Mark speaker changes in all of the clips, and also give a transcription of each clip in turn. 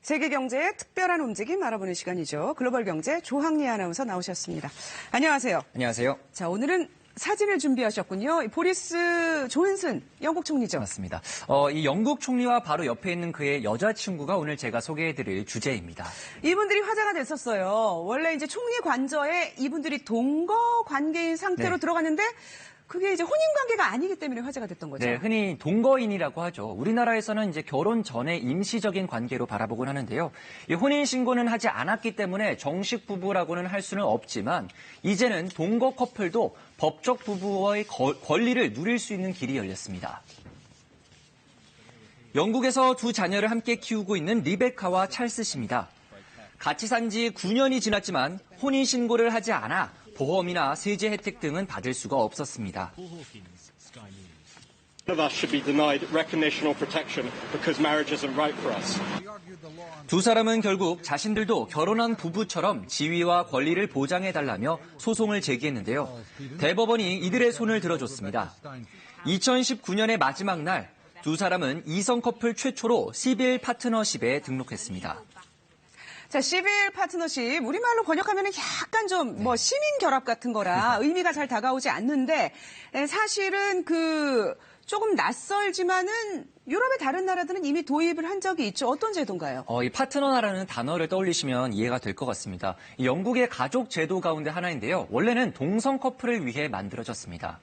Speaker 1: 세계 경제의 특별한 움직임 알아보는 시간이죠. 글로벌 경제 조항리 아나운서 나오셨습니다. 안녕하세요.
Speaker 2: 안녕하세요.
Speaker 1: 자, 오늘은 사진을 준비하셨군요. 보리스 존슨 영국 총리죠.
Speaker 2: 맞습니다. 이 영국 총리와 바로 옆에 있는 그의 여자친구가 오늘 제가 소개해드릴 주제입니다.
Speaker 1: 이분들이 화제가 됐었어요. 원래 이제 총리 관저에 이분들이 동거 관계인 상태로 들어갔는데 그게 이제 혼인 관계가 아니기 때문에 화제가 됐던 거죠.
Speaker 2: 네, 흔히 동거인이라고 하죠. 우리나라에서는 이제 결혼 전에 임시적인 관계로 바라보곤 하는데요. 이 혼인 신고는 하지 않았기 때문에 정식 부부라고는 할 수는 없지만 이제는 동거 커플도 법적 부부의 권리를 누릴 수 있는 길이 열렸습니다. 영국에서 두 자녀를 함께 키우고 있는 리베카와 찰스 씨입니다. 같이 산 지 9년이 지났지만 혼인 신고를 하지 않아 보험이나 세제 혜택 등은 받을 수가 없었습니다. 두 사람은 결국 자신들도 결혼한 부부처럼 지위와 권리를 보장해달라며 소송을 제기했는데요. 대법원이 이들의 손을 들어줬습니다. 2019년의 마지막 날 두 사람은 이성 커플 최초로 시빌 파트너십에 등록했습니다.
Speaker 1: 자, 시빌 파트너십, 우리말로 번역하면 약간 좀 시민 결합 같은 거라 의미가 잘 다가오지 않는데 사실은 조금 낯설지만은 유럽의 다른 나라들은 이미 도입을 한 적이 있죠. 어떤 제도인가요?
Speaker 2: 이 파트너라는 단어를 떠올리시면 이해가 될 것 같습니다. 영국의 가족 제도 가운데 하나인데요. 원래는 동성 커플을 위해 만들어졌습니다.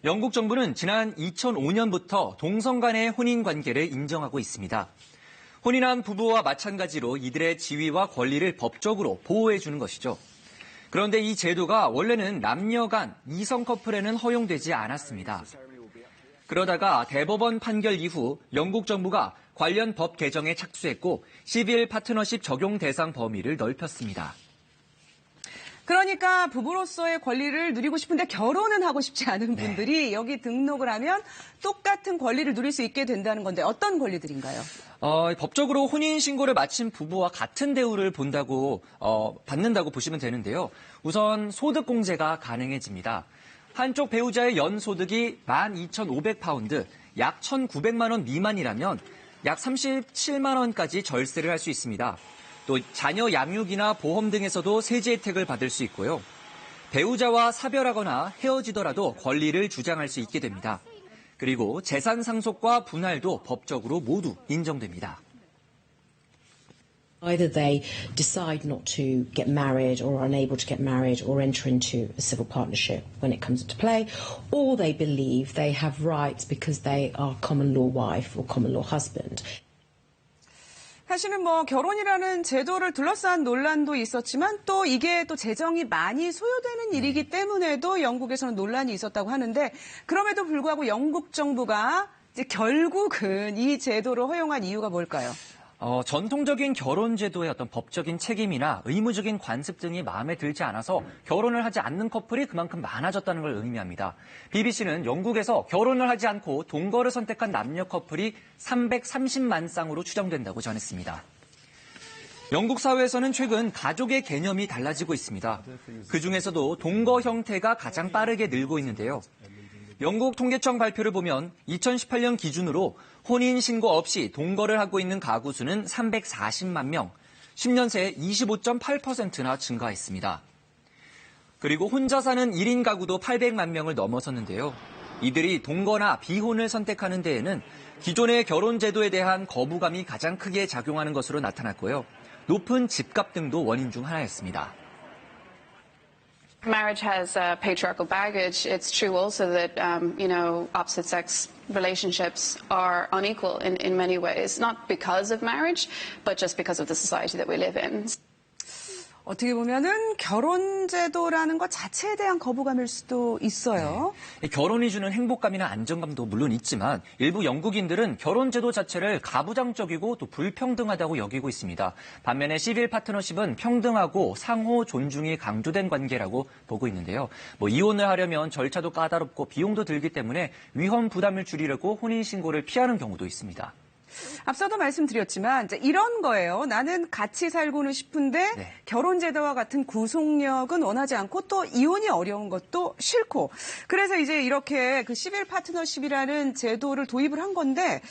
Speaker 2: 영국 정부는 지난 2005년부터 동성 간의 혼인 관계를 인정하고 있습니다. 혼인한 부부와 마찬가지로 이들의 지위와 권리를 법적으로 보호해주는 것이죠. 그런데 이 제도가 원래는 남녀 간 이성 커플에는 허용되지 않았습니다. 그러다가 대법원 판결 이후 영국 정부가 관련 법 개정에 착수했고 시빌 파트너십 적용 대상 범위를 넓혔습니다.
Speaker 1: 그러니까 부부로서의 권리를 누리고 싶은데 결혼은 하고 싶지 않은 분들이 여기 등록을 하면 똑같은 권리를 누릴 수 있게 된다는 건데 어떤 권리들인가요?
Speaker 2: 법적으로 혼인 신고를 마친 부부와 같은 대우를 받는다고 보시면 되는데요. 우선 소득 공제가 가능해집니다. 한쪽 배우자의 연 소득이 12,500파운드, 약 1,900만 원 미만이라면 약 37만 원까지 절세를 할 수 있습니다. 또 자녀 양육이나 보험 등에서도 세제 혜택을 받을 수 있고요. 배우자와 사별하거나 헤어지더라도 권리를 주장할 수 있게 됩니다. 그리고 재산 상속과 분할도 법적으로 모두 인정됩니다.
Speaker 3: Either they decide not to get married or are unable to get married or enter into a civil partnership when it comes into play, or they believe they have rights because they are common law wife or common law husband.
Speaker 1: 사실은 결혼이라는 제도를 둘러싼 논란도 있었지만 또 이게 또 재정이 많이 소요되는 일이기 때문에도 영국에서는 논란이 있었다고 하는데 그럼에도 불구하고 영국 정부가 이제 결국은 이 제도를 허용한 이유가 뭘까요?
Speaker 2: 전통적인 결혼 제도의 어떤 법적인 책임이나 의무적인 관습 등이 마음에 들지 않아서 결혼을 하지 않는 커플이 그만큼 많아졌다는 걸 의미합니다. BBC는 영국에서 결혼을 하지 않고 동거를 선택한 남녀 커플이 330만 쌍으로 추정된다고 전했습니다. 영국 사회에서는 최근 가족의 개념이 달라지고 있습니다. 그중에서도 동거 형태가 가장 빠르게 늘고 있는데요. 영국 통계청 발표를 보면 2018년 기준으로 혼인 신고 없이 동거를 하고 있는 가구 수는 340만 명, 10년 새 25.8%나 증가했습니다. 그리고 혼자 사는 1인 가구도 800만 명을 넘어섰는데요. 이들이 동거나 비혼을 선택하는 데에는 기존의 결혼 제도에 대한 거부감이 가장 크게 작용하는 것으로 나타났고요. 높은 집값 등도 원인 중 하나였습니다.
Speaker 4: Marriage has patriarchal baggage. It's true also that, opposite-sex relationships are unequal in many ways, not because of marriage, but just because of the society that we live in.
Speaker 1: 어떻게 보면은 결혼 제도라는 것 자체에 대한 거부감일 수도 있어요.
Speaker 2: 결혼이 주는 행복감이나 안정감도 물론 있지만 일부 영국인들은 결혼 제도 자체를 가부장적이고 또 불평등하다고 여기고 있습니다. 반면에 시빌 파트너십은 평등하고 상호 존중이 강조된 관계라고 보고 있는데요. 이혼을 하려면 절차도 까다롭고 비용도 들기 때문에 위험 부담을 줄이려고 혼인 신고를 피하는 경우도 있습니다.
Speaker 1: 앞서도 말씀드렸지만 이런 거예요. 나는 같이 살고는 싶은데 결혼 제도와 같은 구속력은 원하지 않고 또 이혼이 어려운 것도 싫고 그래서 이제 이렇게 시빌 파트너십이라는 제도를 도입을 한 건데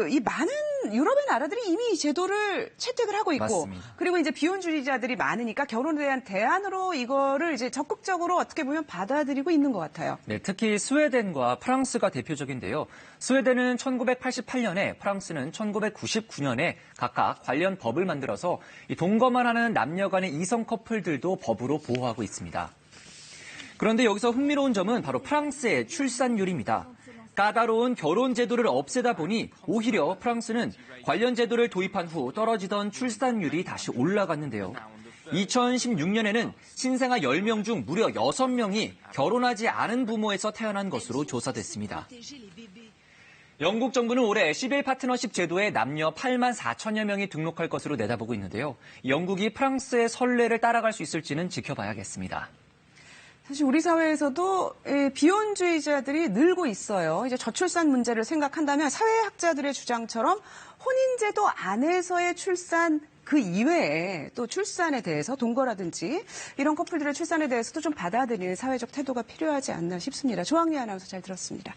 Speaker 1: 이 많은 유럽의 나라들이 이미 이 제도를 채택을 하고 있고,
Speaker 2: 맞습니다.
Speaker 1: 그리고 이제 비혼주의자들이 많으니까 결혼에 대한 대안으로 이거를 이제 적극적으로 어떻게 보면 받아들이고 있는 것 같아요.
Speaker 2: 네, 특히 스웨덴과 프랑스가 대표적인데요. 스웨덴은 1988년에, 프랑스는 1999년에 각각 관련 법을 만들어서 이 동거만 하는 남녀 간의 이성 커플들도 법으로 보호하고 있습니다. 그런데 여기서 흥미로운 점은 바로 프랑스의 출산율입니다. 까다로운 결혼 제도를 없애다 보니 오히려 프랑스는 관련 제도를 도입한 후 떨어지던 출산율이 다시 올라갔는데요. 2016년에는 신생아 10명 중 무려 6명이 결혼하지 않은 부모에서 태어난 것으로 조사됐습니다. 영국 정부는 올해 시빌 파트너십 제도에 남녀 8만 4천여 명이 등록할 것으로 내다보고 있는데요. 영국이 프랑스의 선례를 따라갈 수 있을지는 지켜봐야겠습니다.
Speaker 1: 사실 우리 사회에서도 비혼주의자들이 늘고 있어요. 이제 저출산 문제를 생각한다면 사회학자들의 주장처럼 혼인제도 안에서의 출산 그 이외에 또 출산에 대해서 동거라든지 이런 커플들의 출산에 대해서도 좀 받아들이는 사회적 태도가 필요하지 않나 싶습니다. 조항리 아나운서 잘 들었습니다.